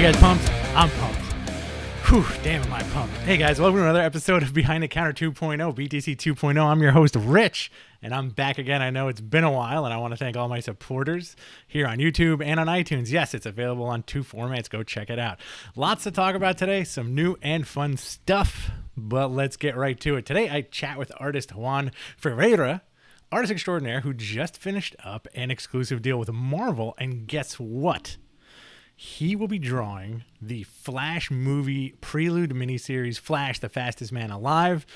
You guys pumped? I'm pumped. Whew, damn am I pumped. Hey guys, welcome to another episode of Behind the Counter 2.0, BTC 2.0. I'm your host, Rich, and I'm back again. I know it's been a while, and I want to thank all my supporters here on YouTube and on iTunes. Yes, it's available on 2 formats. Go check it out. Lots to talk about today, some new and fun stuff, but let's get right to it. Today, I chat with artist Juan Ferreyra, artist extraordinaire, who just finished up an exclusive deal with Marvel, and guess what? He will be drawing the Flash movie prelude miniseries, Flash, the Fastest Man Alive.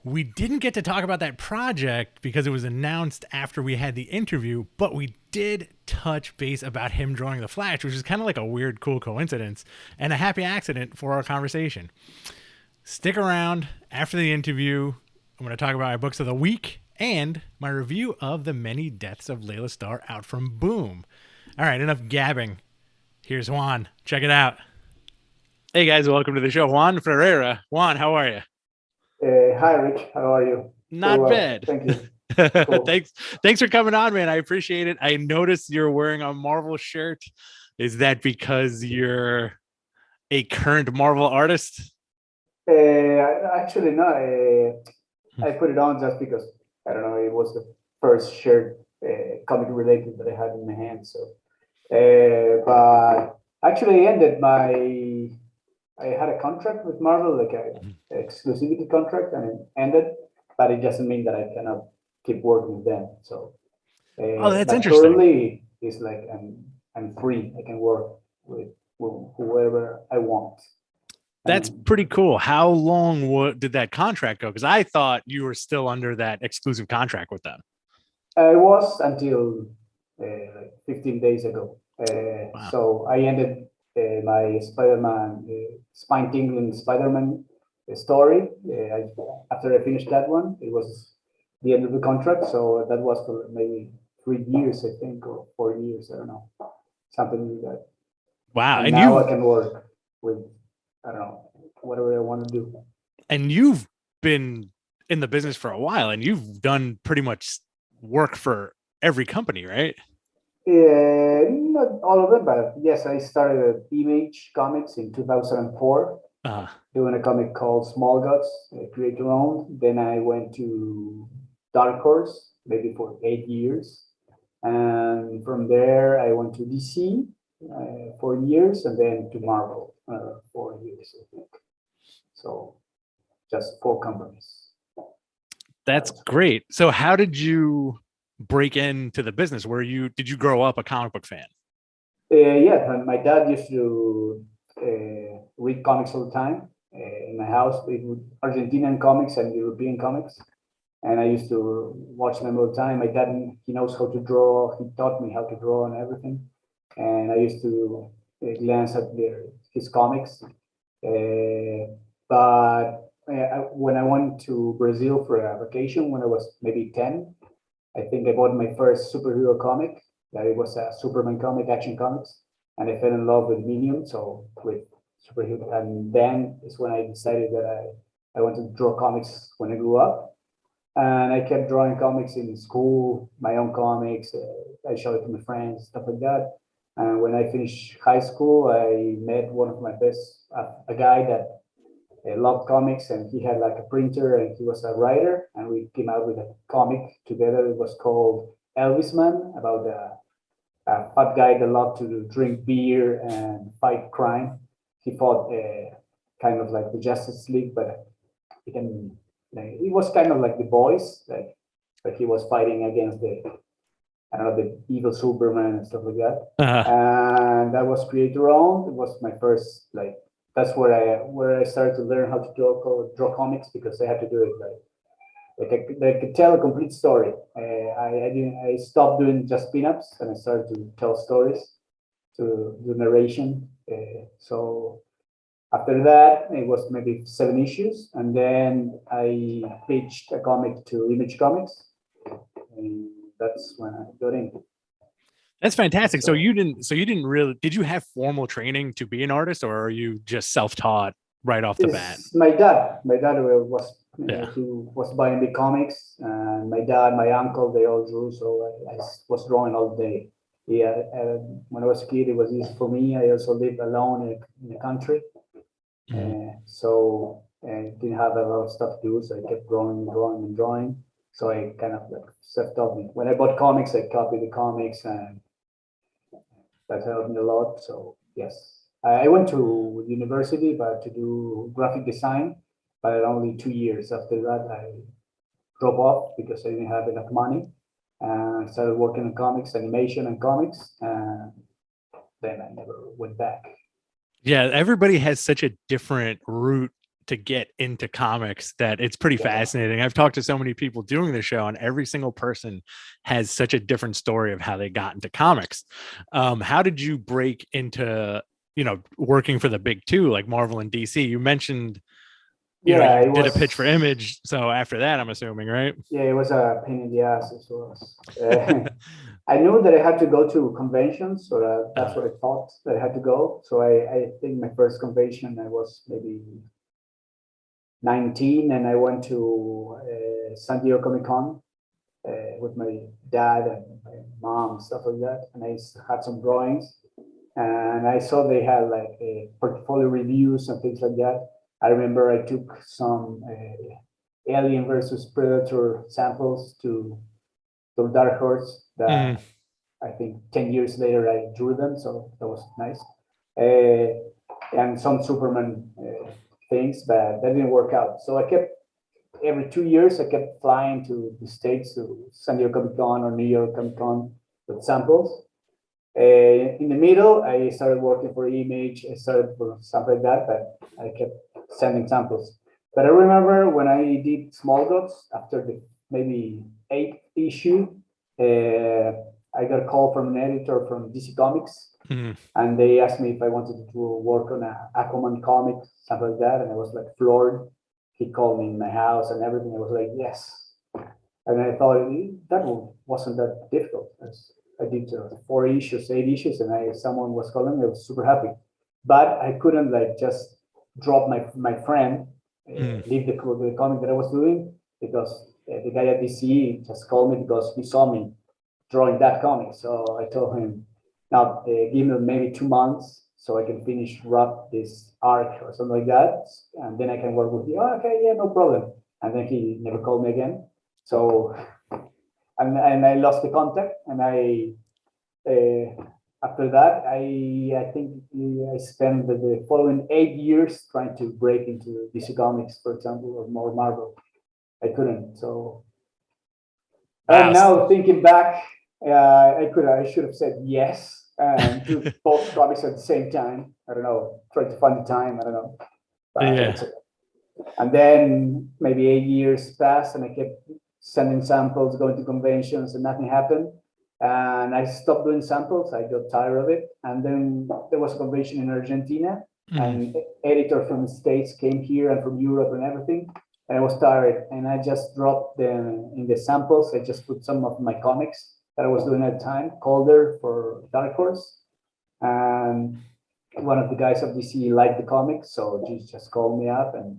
We didn't get to talk about that project because it was announced after we had the interview, but we did touch base about him drawing the Flash, which is kind of like a weird, cool coincidence and a happy accident for our conversation. Stick around after the interview. I'm going to talk about my books of the week and my review of The Many Deaths of Laila Starr out from Boom. All right, enough gabbing. Here's Juan. Check it out. Hey, guys. Welcome to the show. Juan Ferreyra. Juan, how are you? Hi, Rich. How are you? Not bad. Thank you. Cool. Thanks for coming on, man. I appreciate it. I noticed you're wearing a Marvel shirt. Is that because you're a current Marvel artist? Actually, no. I put it on just because, I don't know, it was the first shirt comic related that I had in my hand. So. But actually I had a contract with Marvel, like an exclusivity contract, and it ended, but it doesn't mean that I cannot keep working with them. So, that's interesting. Currently, it's like I'm free. I can work with whoever I want. That's pretty cool. How long did that contract go? Because I thought you were still under that exclusive contract with them. I was until like 15 days ago. Wow. So I ended my Spider-Man, spine-tingling Spider-Man story. After I finished that one, it was the end of the contract. So that was for maybe 3 years, I think, or 4 years. I don't know, something like that. Wow. And now I can work with, I don't know, whatever I want to do. And you've been in the business for a while, and you've done pretty much work for every company, right? Yeah, not all of them, but yes, I started at Image Comics in 2004, doing a comic called Small Gods, creator owned. Then I went to Dark Horse, maybe for 8 years. And from there, I went to DC 4 years, and then to Marvel 4 years, I think. So just 4 companies. That's great. So how did you break into the business? Did you grow up a comic book fan? Yeah, my dad used to read comics all the time in my house. We would Argentinian comics and European comics, and I used to watch them all the time. My dad, he knows how to draw. He taught me how to draw and everything, and I used to glance at his comics. But when I went to Brazil for a vacation when I was maybe 10, I think I bought my first superhero comic. That it was a Superman comic, Action Comics, and I fell in love with medium, so with superhero. And then is when I decided that I wanted to draw comics when I grew up. And I kept drawing comics in school, my own comics. I showed it to my friends, stuff like that. And when I finished high school, I met one of my best, a guy that loved comics, and he had like a printer, and he was a writer, and we came out with a comic together. It was called Elvis Man, about a fat guy that loved to drink beer and fight crime. He fought kind of like the Justice League, but it was kind of like the Boys, but he was fighting against the evil Superman and stuff like that. And that was creator owned. It was my first that's where I started to learn how to draw comics, because I had to do it like I could tell a complete story. I stopped doing just pinups, and I started to tell stories, to do narration. So after that, it was maybe 7 issues, and then I pitched a comic to Image Comics, and that's when I got in. That's fantastic. So you didn't really, did you have formal training to be an artist, or are you just self-taught right off the bat? My dad was, he was buying the comics, and my dad, my uncle, they all drew. So I was drawing all day. Yeah, when I was a kid, it was easy for me. I also lived alone in the country, so I didn't have a lot of stuff to do. So I kept drawing and drawing and drawing. So I kind of like self-taught me. When I bought comics, I copied the comics, and that helped me a lot. So yes, I went to university, but to do graphic design, but only 2 years. After that, I dropped off because I didn't have enough money. And I started working on comics, animation, and comics, and then I never went back. Yeah, everybody has such a different route to get into comics that it's pretty fascinating. I've talked to so many people doing the show, and every single person has such a different story of how they got into comics. How did you break into, working for the big two like Marvel and DC? You mentioned, you did a pitch for Image. So after that, I'm assuming, right? Yeah, it was a pain in the ass as well. I knew that I had to go to conventions, so that's what I thought that I had to go. So I think my first convention, I was maybe 19, and I went to San Diego Comic Con with my dad and my mom, stuff like that. And I had some drawings, and I saw they had like portfolio reviews and things like that. I remember I took some Alien versus Predator samples to Dark Horse that I think 10 years later I drew them, so that was nice. And some Superman things, but that didn't work out. So I kept, every 2 years, I kept flying to the States, to San Diego Comic Con or New York Comic Con with samples. In the middle, I started working for Image, I started for something like that, but I kept sending samples. But I remember when I did Small Dots, after the maybe 8th issue, I got a call from an editor from DC Comics, and they asked me if I wanted to work on a Aquaman comic, something like that, and I was like floored. He called me in my house and everything. I was like, yes. And I thought that wasn't that difficult. I did 4 issues, 8 issues, and someone was calling me. I was super happy, but I couldn't like just drop my friend, leave the comic that I was doing, because the guy at DC just called me because he saw me drawing that comic. So I told him, now give me maybe 2 months so I can wrap this arc or something like that, and then I can work with you. Oh, okay, yeah, no problem. And then he never called me again. So, and I lost the contact, and after that, I think I spent the following 8 years trying to break into DC Comics, for example, or more Marvel. I couldn't. So, and now thinking back, I should have said yes and do both comics at the same time. I don't know, try to find the time. I don't know. But and then maybe 8 years passed, and I kept sending samples, going to conventions, and nothing happened. And I stopped doing samples. I got tired of it. And then there was a convention in Argentina, and editor from the States came here, and from Europe and everything. And I was tired, and I just dropped them in the samples. I just put some of my comics that I was doing at the time, Calder for Dark Horse. And one of the guys of DC liked the comics, so he just called me up, and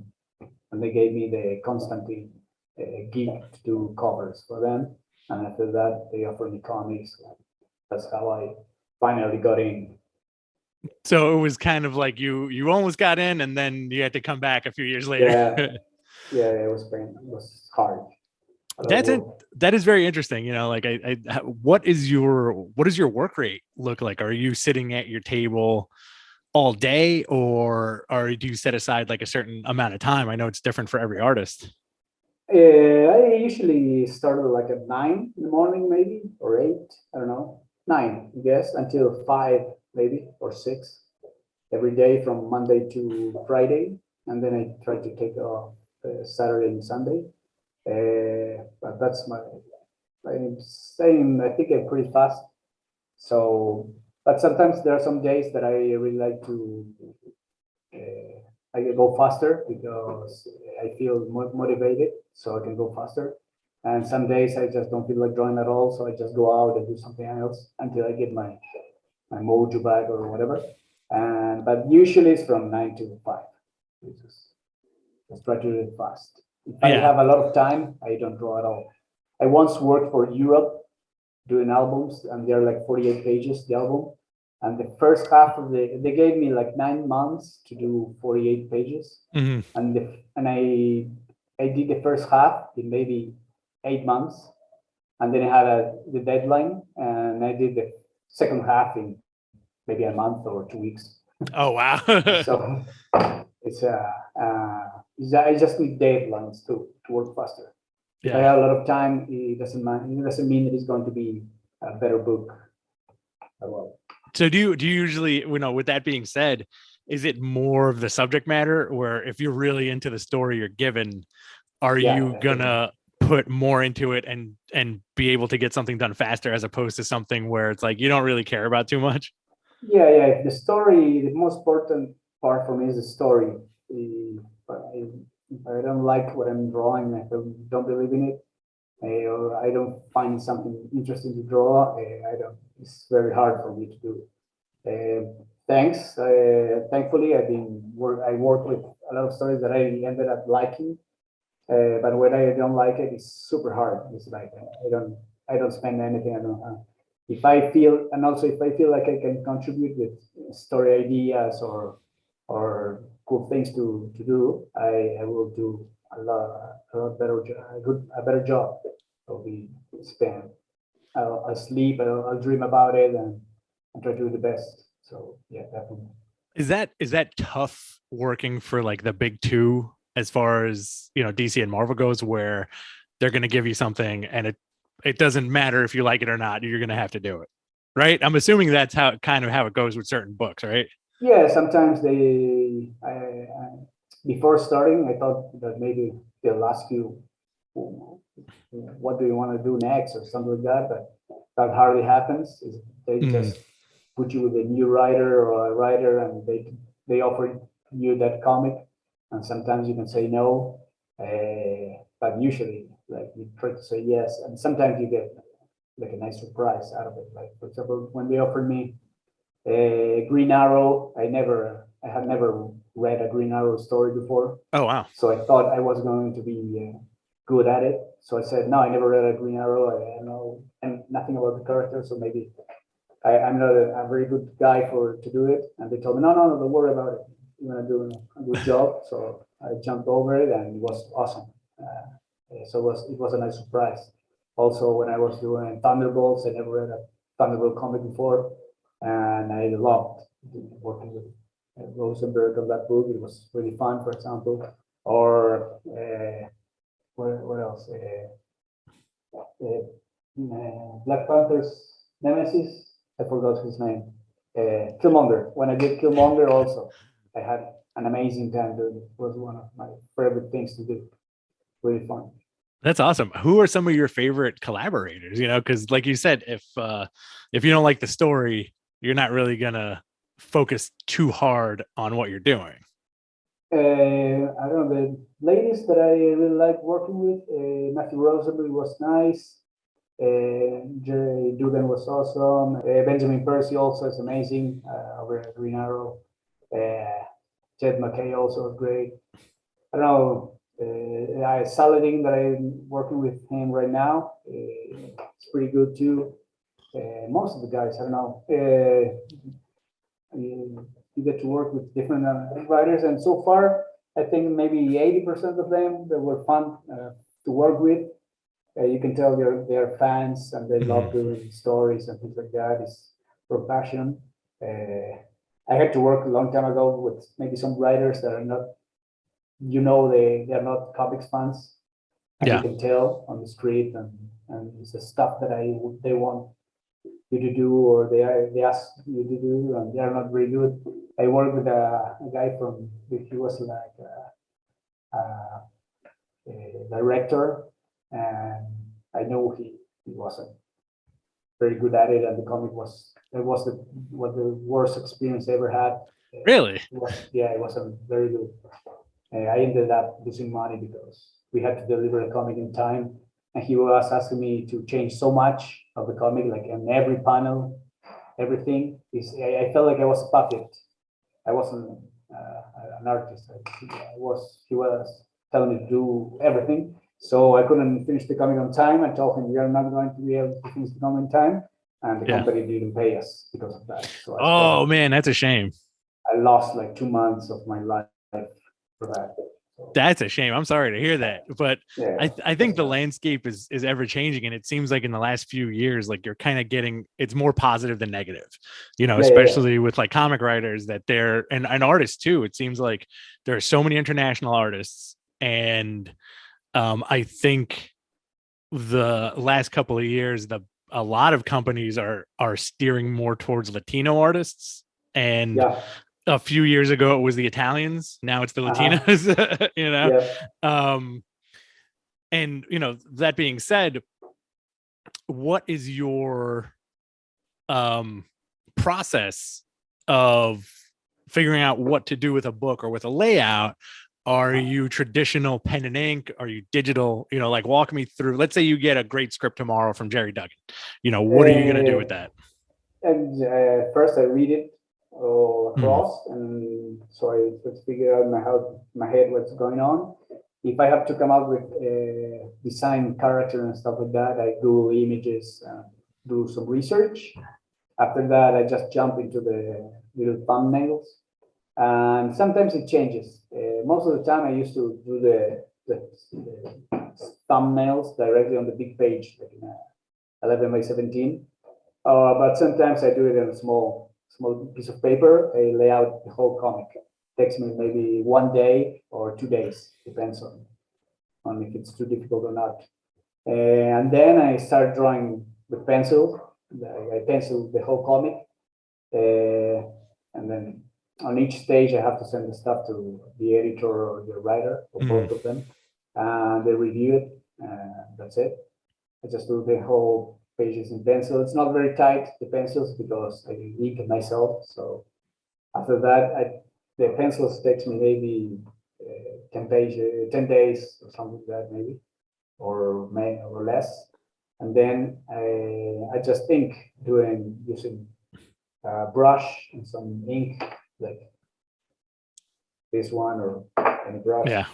they gave me the Constantine gig to do covers for them. And after that, they offered me comics. That's how I finally got in. So it was kind of like you almost got in, and then you had to come back a few years later. Yeah, it was hard. That is very interesting. Like what is your work rate look like? Are you sitting at your table all day, or do you set aside like a certain amount of time? I know it's different for every artist. I usually started like at 9 in the morning, maybe, or 8. I don't know, 9, I guess, until 5, maybe, or 6, every day from Monday to Friday, and then I try to take off Saturday and Sunday. But that's I'm saying, I think I'm pretty fast. So, but sometimes there are some days that I really like to I can go faster because I feel motivated, so I can go faster. And some days I just don't feel like drawing at all, so I just go out and do something else until I get my mojo back or whatever. But usually it's from 9 to 5. Just try to do it fast. If I have a lot of time, I don't draw at all. I once worked for Europe doing albums, and they're like 48 pages, the album. And the first half of they gave me like 9 months to do 48 pages. Mm-hmm. And I did the first half in maybe 8 months. And then I had the deadline, and I did the second half in maybe a month or 2 weeks. Oh, wow. So I just need deadlines to work faster. If I have a lot of time, it doesn't mean that it's going to be a better book. So do you usually, with that being said, is it more of the subject matter, where if you're really into the story you're given, are you gonna put more into it and be able to get something done faster, as opposed to something where it's like you don't really care about too much? Yeah. The story, the most important part for me is the story. If I don't like what I'm drawing, I don't believe in it, or I don't find something interesting to draw, it's very hard for me to do. Thankfully, I work with a lot of stories that I ended up liking, but when I don't like it, it's super hard. It's like I don't spend anything. I don't. If I feel like I can contribute with story ideas or cool things to do, I will do a lot better a better job. So we spend. I'll sleep. I'll dream about it and try to do the best. So yeah, definitely. Is that tough working for like the big two, as far as DC and Marvel goes, where they're going to give you something and it doesn't matter if you like it or not, you're going to have to do it, right? I'm assuming that's how it goes with certain books, right? Yeah, sometimes before starting, I thought that maybe they'll ask you, what do you want to do next or something like that, but that hardly happens. They just put you with a new writer or a writer, and they offer you that comic, and sometimes you can say no, but usually like you try to say yes, and sometimes you get like a nice surprise out of it. Like for example, when they offered me Green Arrow, I had never read a Green Arrow story before. Oh wow! So I thought I was going to be good at it. So I said, no, I never read a Green Arrow. I know and nothing about the character, so maybe I'm not a very good guy to do it. And they told me, no, don't worry about it. You're gonna do a good job. So I jumped over it, and it was awesome. So it was a nice surprise. Also, when I was doing Thunderbolts, I never read a Thunderbolt comic before, and I loved working with Rosenberg on that book. It was really fun, for example. Or what else? Black Panther's Nemesis. I forgot his name. Killmonger. When I did Killmonger, also, I had an amazing time doing it. It was one of my favorite things to do. Really fun. That's awesome. Who are some of your favorite collaborators? Because like you said, if you don't like the story, you're not really gonna focus too hard on what you're doing. I don't know, the ladies that I really like working with, Matthew Rosenberg was nice. Jerry Dugan was awesome. Benjamin Percy also is amazing over at Green Arrow. Jed McKay also was great. I don't know. Saladin that I'm working with him right now, it's pretty good too. Most of the guys, I don't know. You get to work with different writers, and so far, I think maybe 80% of them that were fun to work with. You can tell they're fans and they love doing stories and things like that. It's for passion. I had to work a long time ago with maybe some writers that are not, they are not comics fans. And you can tell on the street, and it's the stuff that they want you to do, or they ask you to do, and they are not very good. I worked with a guy he was like a director, and I know he wasn't very good at it, and the comic was the worst experience I ever had. Really? It wasn't very good. I ended up losing money because we had to deliver a comic in time, and he was asking me to change so much of the comic, like in every panel, everything. I felt like I was a puppet. I wasn't an artist. He was telling me to do everything. So I couldn't finish the comic on time. I told him we are not going to be able to finish the comic on time, and the company didn't pay us because of that. So oh man, that's a shame. I lost like 2 months of my life for that. So, that's a shame. I'm sorry to hear that, but yeah, I think the landscape is ever changing, and it seems like in the last few years, like you're kind of getting it's more positive than negative, especially with like comic writers that they're and artists too. It seems like there are so many international artists, and I think the last couple of years, a lot of companies are steering more towards Latino artists, and a few years ago it was the Italians. Now it's the Latinos, and that being said, what is your process of figuring out what to do with a book or with a layout? Are you traditional pen and ink? Are you digital? Like walk me through. Let's say you get a great script tomorrow from Jerry Duggan. What are you going to do with that? And first I read it all across, and so I just figure out my head what's going on. If I have to come up with design character and stuff like that, I Google images, do some research. After that, I just jump into the little thumbnails, and sometimes it changes. Most of the time, I used to do the thumbnails directly on the big page, like in 11 by 17. But sometimes I do it in a small piece of paper. I lay out the whole comic. It takes me maybe 1 day or 2 days, depends on if it's too difficult or not. And then I start drawing with pencil. I pencil the whole comic, and then on each stage I have to send the stuff to the editor or the writer, or both of them, and they review it. That's it. I just do the whole pages in pencil. It's not very tight, the pencils, because I ink it myself. So after that, the pencils takes me maybe 10 days or something like that, maybe, or less. And then I just ink using a brush and some ink, like this one, or any brush,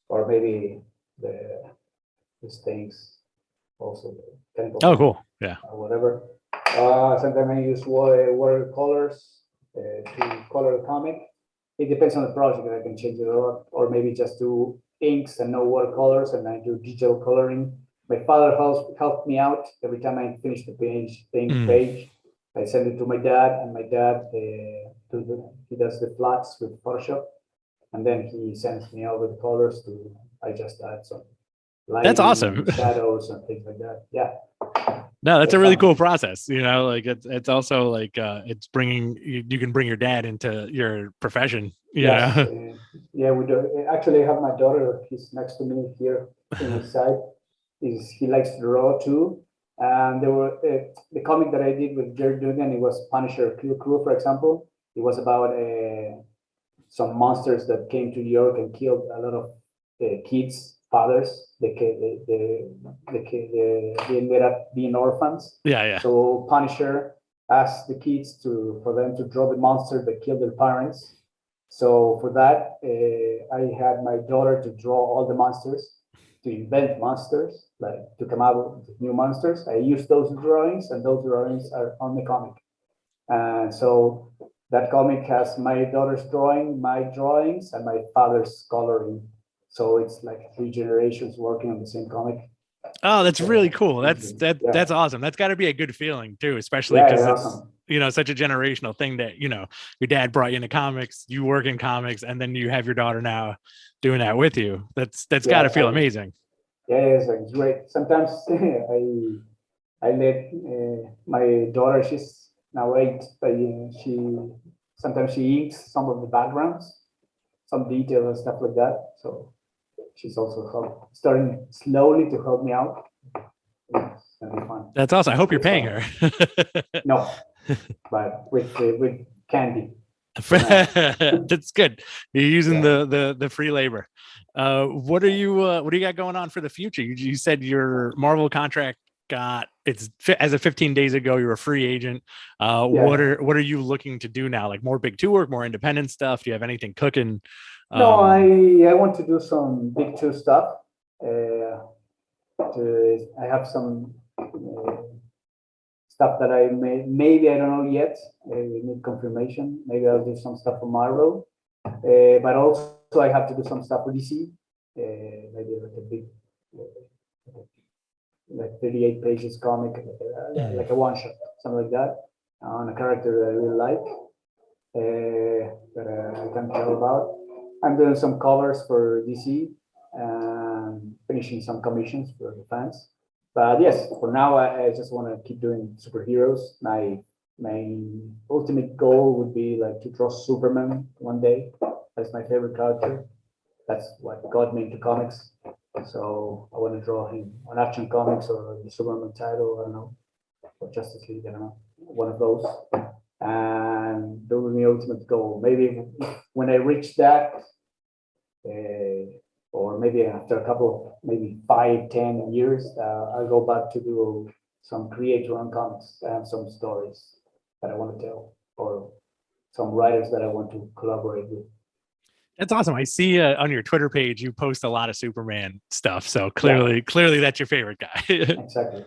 or maybe the stains also. Oh, cool. Yeah. Or whatever. Sometimes I use watercolors to color the comic. It depends on the project. I can change it a lot, or maybe just do inks and no watercolors, and I do digital coloring. My father helped me out every time I finish the page. I send it to my dad, and my dad he does the flats with Photoshop, and then he sends me over the colors I just add some lighting, that's awesome, shadows and things like that. Yeah. No, that's a really cool process. Like it's also like it's bringing you can bring your dad into your profession. Yeah, we do. Actually, I have my daughter. He's next to me here in his side. He likes to draw too. And there were the comic that I did with Jerry Duggan. It was Punisher Kill Crew, for example. It was about some monsters that came to New York and killed a lot of kids, fathers. They ended up being orphans. Yeah. So Punisher asked the kids for them to draw the monster that killed their parents. So for that, I had my daughter to draw all the monsters, to invent monsters, like to come out with new monsters. I used those drawings, and those drawings are on the comic. And so that comic has my daughter's drawing, my drawings, and my father's coloring. So it's like 3 generations working on the same comic. Oh, that's really cool. That's awesome. That's got to be a good feeling too, especially because it's awesome. Such a generational thing that your dad brought you into comics, you work in comics, and then you have your daughter now doing that with you. That's got to feel amazing. Yeah, it's great. Sometimes I let my daughter, she's now 8, but sometimes she inks some of the backgrounds, some detail and stuff like that. So she's also starting slowly to help me out. It's gonna be fun. That's awesome. I hope you're paying her. No, but with candy. That's good. You're using the free labor. What do you got going on for the future? You said your Marvel contract as of 15 days ago, you're a free agent. What are you looking to do now? Like more big 2 work, more independent stuff? Do you have anything cooking? No, I want to do some big 2 stuff. I have some stuff that I maybe I don't know yet. Need confirmation. Maybe I'll do some stuff for Marvel, but also I have to do some stuff for DC. Maybe like a big, like 38 pages comic, like a one shot, something like that, on a character that I really like, that I can tell about. I'm doing some covers for DC and finishing some commissions for the fans. But yes, for now, I just want to keep doing superheroes. My ultimate goal would be like to draw Superman one day. That's my favorite character. That's what got me into comics. So I want to draw him on Action Comics or the Superman title, I don't know, or Justice League, I don't know, one of those. And that would be my ultimate goal. Maybe when I reach that, or maybe after a couple, maybe 5, 10 years, I'll go back to do some creator-owned comics. I have some stories that I want to tell, or some writers that I want to collaborate with. That's awesome. I see on your Twitter page you post a lot of Superman stuff. So clearly that's your favorite guy. Exactly.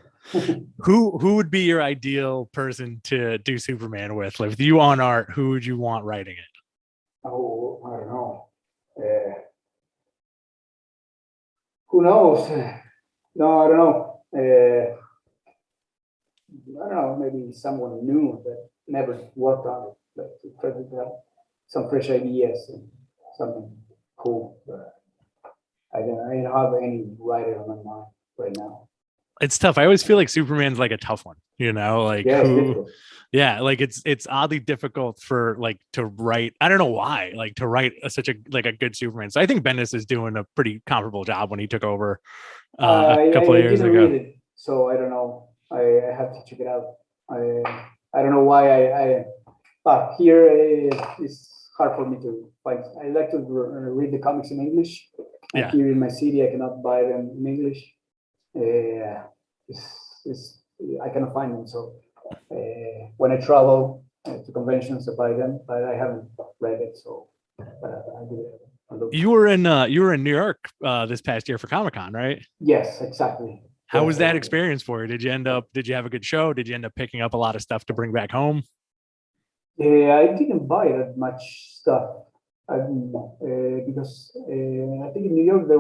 Who would be your ideal person to do Superman with? Like, with you on art, who would you want writing it? Oh, I don't know. Who knows? No, I don't know. I don't know. Maybe someone new that never worked on it, like to try to have some fresh ideas and something cool. But I don't have any writer on my mind right now. It's tough. I always feel like Superman's like a tough one, you know, like like it's oddly difficult for like to write. I don't know why, like to write such a good Superman. So I think Bendis is doing a pretty comparable job when he took over a couple of years ago. Read it, so I don't know. I have to check it out. I don't know why but here it's hard for me to find. I like to read the comics in English. And here in my city, I cannot buy them in English. I cannot find them. So when I travel to conventions, I buy them, but I haven't read it. So I do. You were in New York this past year for Comic-Con, right? Yes, exactly. How was that experience for you? Did you have a good show? Did you end up picking up a lot of stuff to bring back home? I didn't buy that much stuff. Because I think in New York there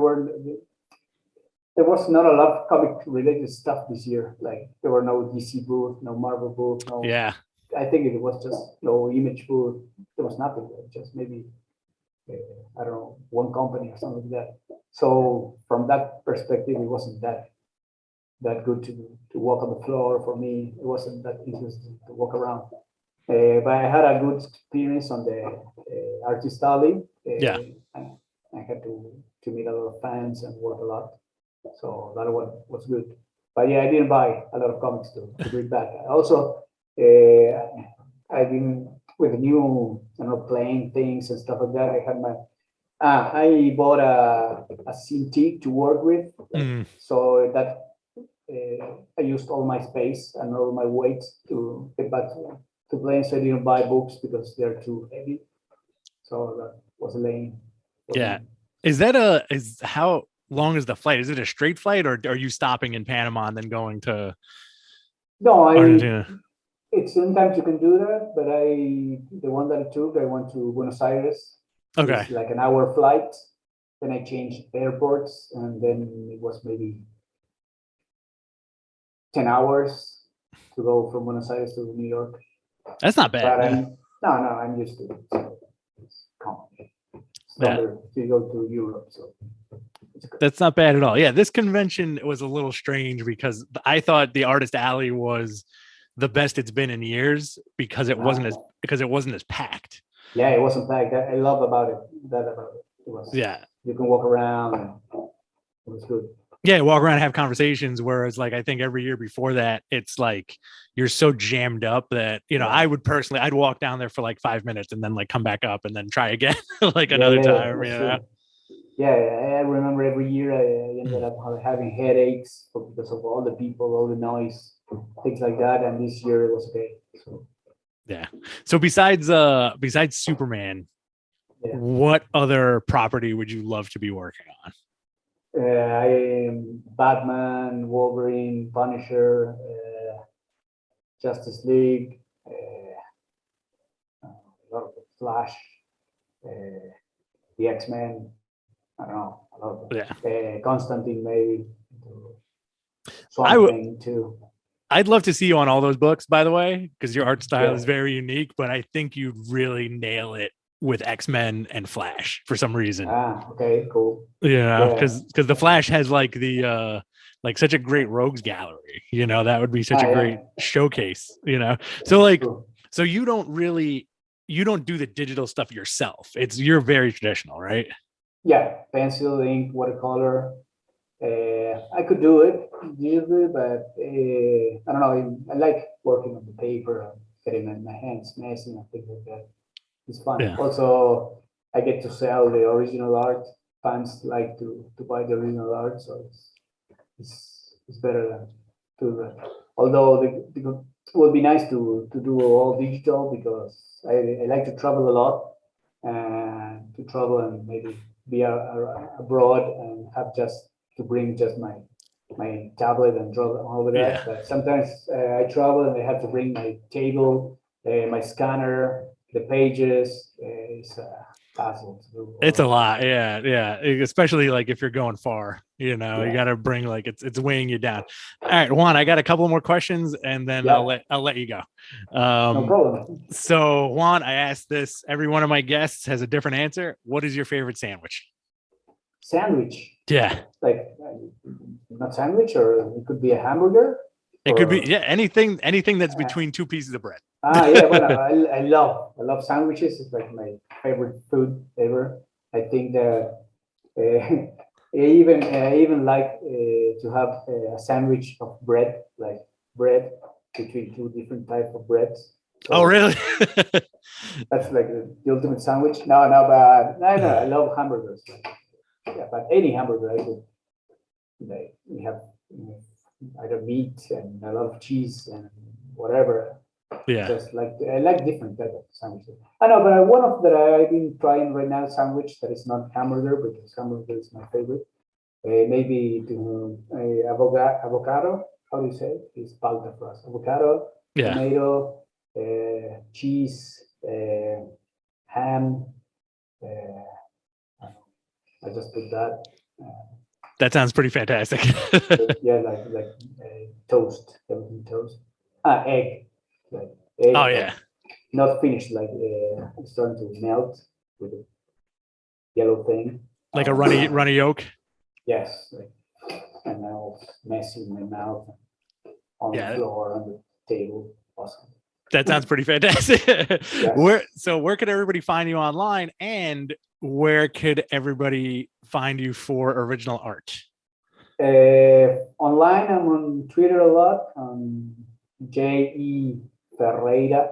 was not a lot of comic related stuff this year. Like there were no DC booth, no Marvel booth, no. Yeah. I think it was just no Image booth. There was nothing. Just maybe I don't know, one company or something like that. So from that perspective, it wasn't that good to walk on the floor. For me, it wasn't that interesting to walk around. But I had a good experience on the artist alley. I had to meet a lot of fans and work a lot. So that one was good. But yeah, I didn't buy a lot of comics to bring back. Also, I've been with the new, playing things and stuff like that. I had I bought a Cintiq to work with. So that I used all my space and all my weight to get back to playing. So I didn't buy books because they're too heavy. So that was lame. Yeah. How long is the flight? Is it a straight flight, or are you stopping in Panama and then going to Argentina? It's sometimes you can do that, but the one that I took, I went to Buenos Aires. Okay. It's like an hour flight. Then I changed airports, and then it was maybe 10 hours to go from Buenos Aires to New York. That's not bad. But I'm used to it. So it's common. To go to Europe, so that's not bad at all. Yeah, this convention was a little strange because I thought the Artist Alley was the best it's been in years because it wasn't as packed. Yeah, it wasn't packed. I love about it. It was. Yeah, you can walk around. And it was good. Yeah, walk around and have conversations. Whereas, like, I think every year before that, it's like you're so jammed up that I'd walk down there for like 5 minutes and then like come back up and then try again another time. Yeah, I remember every year I ended up having headaches because of all the people, all the noise, things like that. And this year it was okay. So. Yeah. So besides Superman, what other property would you love to be working on? I am Batman, Wolverine, Punisher, Justice League, a lot of Flash, uh, the X-Men. I don't know, a lot of Yeah. Constantine maybe, I Swamp would. Thing too. I'd love to see you on all those books, by the way, because your art style Yeah. is very unique. But I think you'd really nail it with X-Men and Flash for some reason. Okay, cool. Yeah, Yeah. because the Flash has like the like such a great rogues gallery. That would be such a great showcase. So like, True. so you don't do the digital stuff yourself. You're very traditional, right? Yeah, pencil, ink, watercolor. I could do it usually, but I don't know. I like working on the paper and getting my hands messy and things like that. It's fun. Yeah. Also, I get to sell the original art. Fans like to buy the original art, so it's better than to. Although it would be nice to do all digital because I like to travel a lot and to travel and maybe be abroad and have just to bring just my tablet and draw over that. Yeah. But sometimes I travel and I have to bring my table, my scanner, the pages. It's a hassle to do. It's a lot. Yeah. Especially like if you're going far, you Yeah. got to bring like it's weighing you down. All right, Juan, I got a couple more questions and then Yeah. I'll let you go. No problem. So Juan, I asked this, every one of my guests has a different answer. What is your favorite sandwich? Sandwich, Yeah. like not sandwich, or it could be a hamburger. It could be or- anything that's between two pieces of bread. Yeah, well, I love sandwiches. It's like my favorite food ever. I think that I even like to have a sandwich of bread, like bread between two different type of breads. So Oh, really? that's like the ultimate sandwich. No, I love hamburgers. Yeah, but any hamburger, I could. Like we have either meat and a lot of cheese and whatever. Yeah. Just like I like different type of sandwiches. I know, but one of that I've been trying right now sandwich that is not hamburger because hamburger is my favorite. Maybe to avocado. How do you say it? It's palta for us. Avocado, Yeah. tomato, cheese, ham. I just put that. That sounds pretty fantastic. Yeah, like toast, everything toast. Egg, like egg. Oh yeah. Not finished, like it's starting to melt with a yellow thing. Like a runny yolk. Yes, like, and now messy in my mouth, on the floor, on the table. Awesome. That sounds pretty fantastic. Yes. Where could everybody find you online, and where could everybody find you for original art? Online, I'm on Twitter a lot. Ferreyra.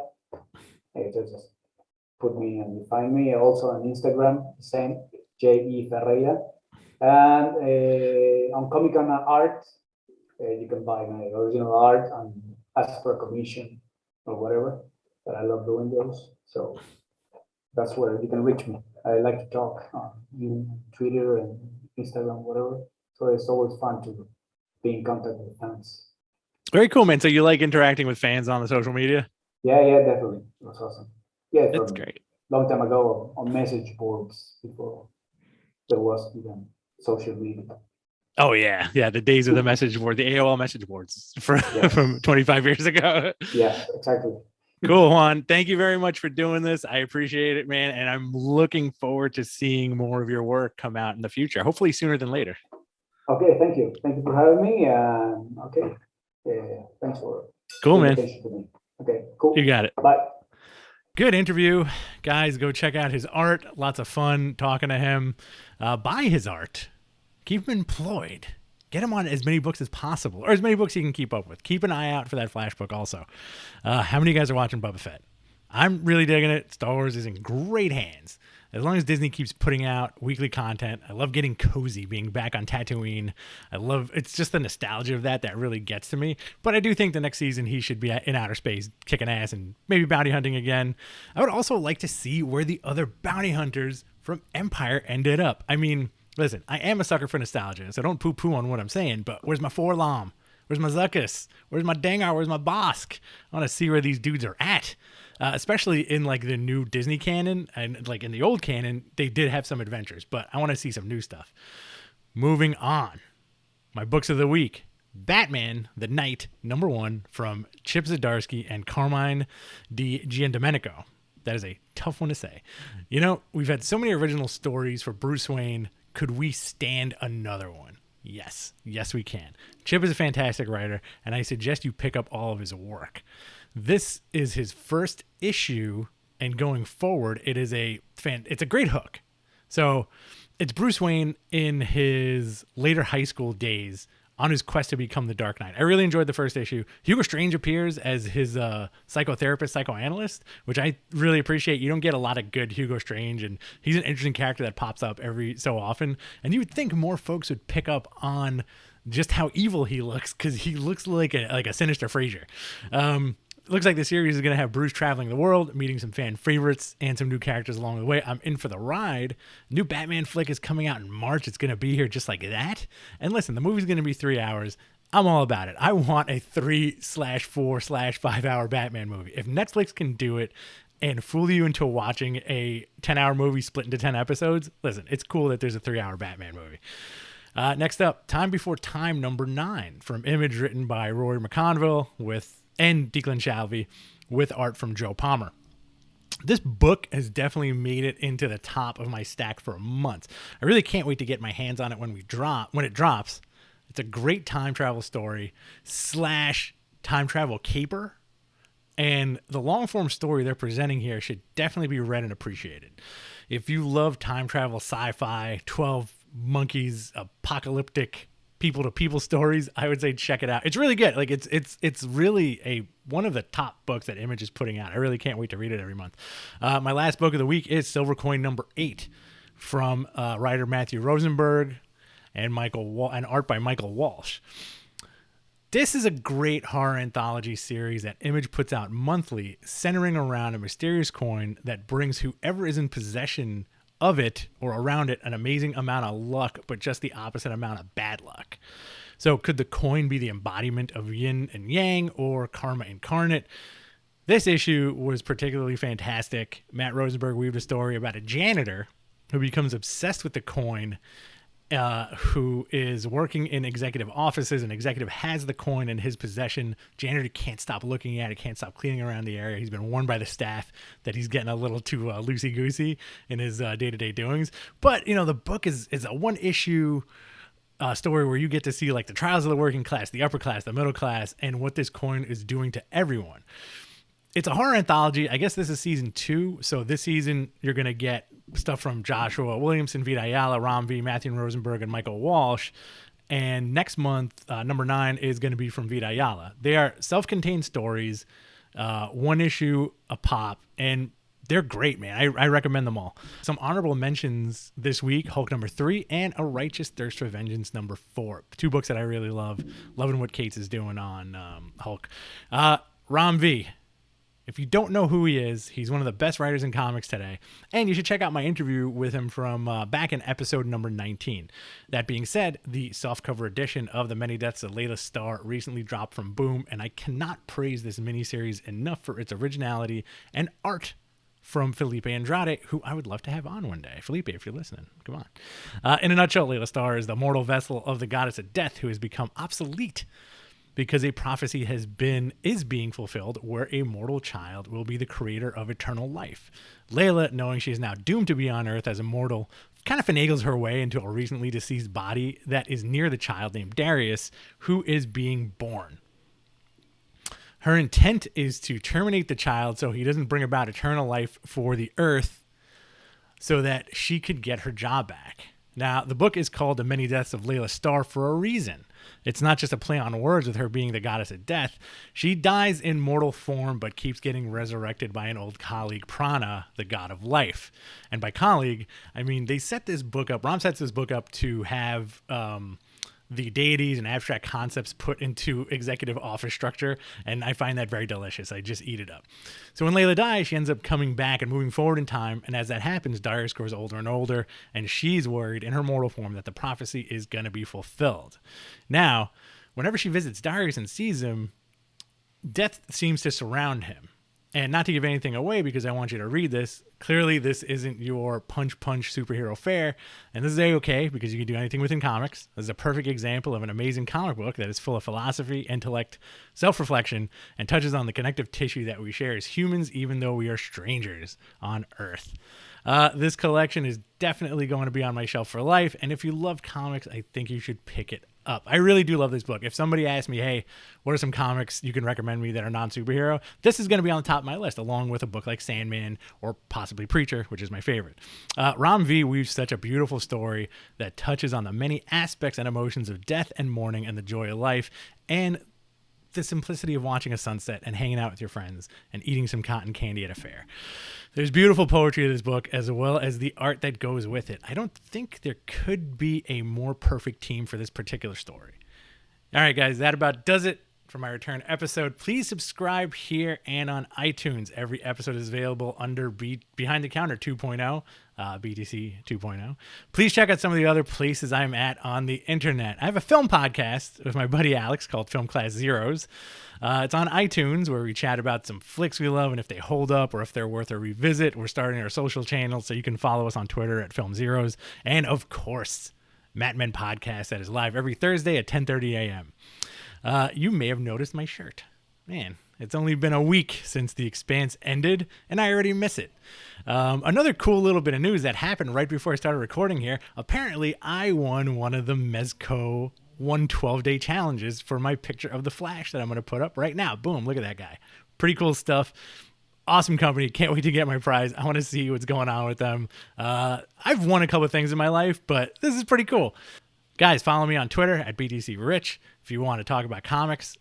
Just put me and you find me. Also on Instagram, same Ferreyra. And on Comic Con Art, you can buy my original art and ask for a commission or whatever. But I love doing those, so that's where you can reach me. I like to talk on Twitter and Instagram, whatever. So it's always fun to be in contact with fans. Very cool, man. So you like interacting with fans on the social media? Yeah, definitely. It was awesome. Yeah, that's great. Long time ago on message boards before there was even social media. Oh yeah, the days of the message board, the AOL message boards from 25 years ago. Yeah, exactly. Cool, Juan. Thank you very much for doing this. I appreciate it, man. And I'm looking forward to seeing more of your work come out in the future, hopefully sooner than later. Okay, thank you. Thank you for having me. Okay, thanks for cool, man. Okay, cool. You got it. Bye. Good interview, guys. Go check out his art. Lots of fun talking to him. Buy his art. Keep him employed. Get him on as many books as possible, or as many books you can keep up with. Keep an eye out for that Flash book also. How many of you guys are watching Boba Fett? I'm really digging it. Star Wars is in great hands. As long as Disney keeps putting out weekly content. I love getting cozy, being back on Tatooine. It's just the nostalgia of that really gets to me. But I do think the next season he should be in outer space, kicking ass and maybe bounty hunting again. I would also like to see where the other bounty hunters from Empire ended up. I mean, Listen, I am a sucker for nostalgia, so don't poo-poo on what I'm saying, but where's my Forlom? Where's my Zuckus? Where's my Dengar? Where's my Bosk? I want to see where these dudes are at. Especially in like the new Disney canon and like in the old canon, they did have some adventures, but I want to see some new stuff. Moving on. My books of the week. Batman, the Knight, #1 from Chip Zdarsky and Carmine Di Giandomenico. That is a tough one to say. You know, we've had so many original stories for Bruce Wayne. Could we stand another one? Yes. Yes, we can. Chip is a fantastic writer, and I suggest you pick up all of his work. This is his first issue, and going forward, it's a great hook. So it's Bruce Wayne in his later high school days on his quest to become the Dark Knight. I really enjoyed the first issue. Hugo Strange appears as his psychotherapist, psychoanalyst, which I really appreciate. You don't get a lot of good Hugo Strange, and he's an interesting character that pops up every so often. And you would think more folks would pick up on just how evil he looks, because he looks like a sinister Frasier. Looks like the series is going to have Bruce traveling the world, meeting some fan favorites and some new characters along the way. I'm in for the ride. New Batman flick is coming out in March. It's going to be here just like that. And listen, the movie's going to be 3 hours. I'm all about it. I want a 3/4/5 hour Batman movie. If Netflix can do it and fool you into watching a 10-hour movie split into 10 episodes, listen, it's cool that there's a 3-hour Batman movie. Next up, Time Before Time #9 from Image, written by Rory McConville and Declan Shalvey, with art from Joe Palmer. This book has definitely made it into the top of my stack for months. I really can't wait to get my hands on it when it drops. It's a great time travel story / time travel caper. And the long form story they're presenting here should definitely be read and appreciated. If you love time travel, sci-fi, 12 Monkeys, apocalyptic people to people stories, I would say check it out. It's really good. Like it's really one of the top books that Image is putting out. I really can't wait to read it every month. My last book of the week is Silver Coin #8 from writer Matthew Rosenberg and art by Michael Walsh. This is a great horror anthology series that Image puts out monthly, centering around a mysterious coin that brings whoever is in possession of it or around it an amazing amount of luck, but just the opposite amount of bad luck. So could the coin be the embodiment of yin and yang, or karma incarnate? This issue was particularly fantastic. Matt Rosenberg weaved a story about a janitor who becomes obsessed with the coin, who is working in executive offices. An executive has the coin in his possession. Janitor can't stop looking at it, can't stop cleaning around the area. He's been warned by the staff that he's getting a little too loosey-goosey in his day-to-day doings. But, the book is a one-issue story where you get to see like the trials of the working class, the upper class, the middle class, and what this coin is doing to everyone. It's a horror anthology. I guess this is season 2. So this season, you're going to get stuff from Joshua Williamson, Vita Ayala, Ram V, Matthew Rosenberg, and Michael Walsh. And next month, #9 is going to be from Vita Ayala. They are self-contained stories, one issue a pop, and they're great, man. I recommend them all. Some honorable mentions this week: Hulk #3 and A Righteous Thirst for Vengeance #4. 2 books that I really love. Loving what Cates is doing on Hulk. Ram V. If you don't know who he is, he's one of the best writers in comics today. And you should check out my interview with him from back in episode number 19. That being said, the softcover edition of The Many Deaths of Leila Starr recently dropped from Boom, and I cannot praise this miniseries enough for its originality and art from Felipe Andrade, who I would love to have on one day. Felipe, if you're listening, come on. In a nutshell, Leila Starr is the mortal vessel of the goddess of death who has become obsolete because a prophecy is being fulfilled where a mortal child will be the creator of eternal life. Layla, knowing she is now doomed to be on Earth as a mortal, kind of finagles her way into a recently deceased body that is near the child named Darius, who is being born. Her intent is to terminate the child so he doesn't bring about eternal life for the Earth, so that she could get her job back. Now, the book is called The Many Deaths of Leila Starr for a reason. It's not just a play on words with her being the goddess of death. She dies in mortal form, but keeps getting resurrected by an old colleague, Prana, the god of life. And by colleague, I mean, they set this book up, Ram sets this book up to have the deities and abstract concepts put into executive office structure, and I find that very delicious. I just eat it up. So when Leila dies, she ends up coming back and moving forward in time, and as that happens, Darius grows older and older, and she's worried in her mortal form that the prophecy is going to be fulfilled. Now, whenever she visits Darius and sees him, death seems to surround him. And not to give anything away, because I want you to read this, clearly this isn't your punch superhero fare, and this is A-okay, because you can do anything within comics. This is a perfect example of an amazing comic book that is full of philosophy, intellect, self-reflection, and touches on the connective tissue that we share as humans, even though we are strangers on Earth. This collection is definitely going to be on my shelf for life, and if you love comics, I think you should pick it up. I really do love this book. If somebody asks me, hey, what are some comics you can recommend me that are non-superhero, this is going to be on the top of my list, along with a book like Sandman or possibly Preacher, which is my favorite. Ram V weaves such a beautiful story that touches on the many aspects and emotions of death and mourning and the joy of life, and the simplicity of watching a sunset and hanging out with your friends and eating some cotton candy at a fair. There's beautiful poetry in this book, as well as the art that goes with it. I don't think there could be a more perfect team for this particular story. All right, guys, that about does it for my return episode. Please subscribe here and on iTunes. Every episode is available under Behind the Counter 2.0, BTC 2.0. Please check out some of the other places I'm at on the internet. I have a film podcast with my buddy Alex called Film Class Zeros. It's on iTunes, where we chat about some flicks we love and if they hold up or if they're worth a revisit. We're starting our social channels, so you can follow us on Twitter at Film Zeros. And of course, Matt Men Podcast that is live every Thursday at 10:30 a.m. You may have noticed my shirt. Man, it's only been a week since The Expanse ended, and I already miss it. Another cool little bit of news that happened right before I started recording here. Apparently, I won one of the Mezco 112-day challenges for my picture of the Flash that I'm going to put up right now. Boom, look at that guy. Pretty cool stuff. Awesome company. Can't wait to get my prize. I want to see what's going on with them. I've won a couple of things in my life, but this is pretty cool. Guys, follow me on Twitter at BTC Rich. If you want to talk about comics,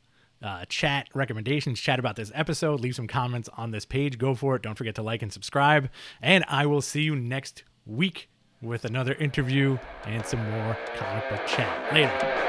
chat recommendations, chat about this episode, leave some comments on this page. Go for it. Don't forget to like and subscribe. And I will see you next week with another interview and some more comic book chat. Later.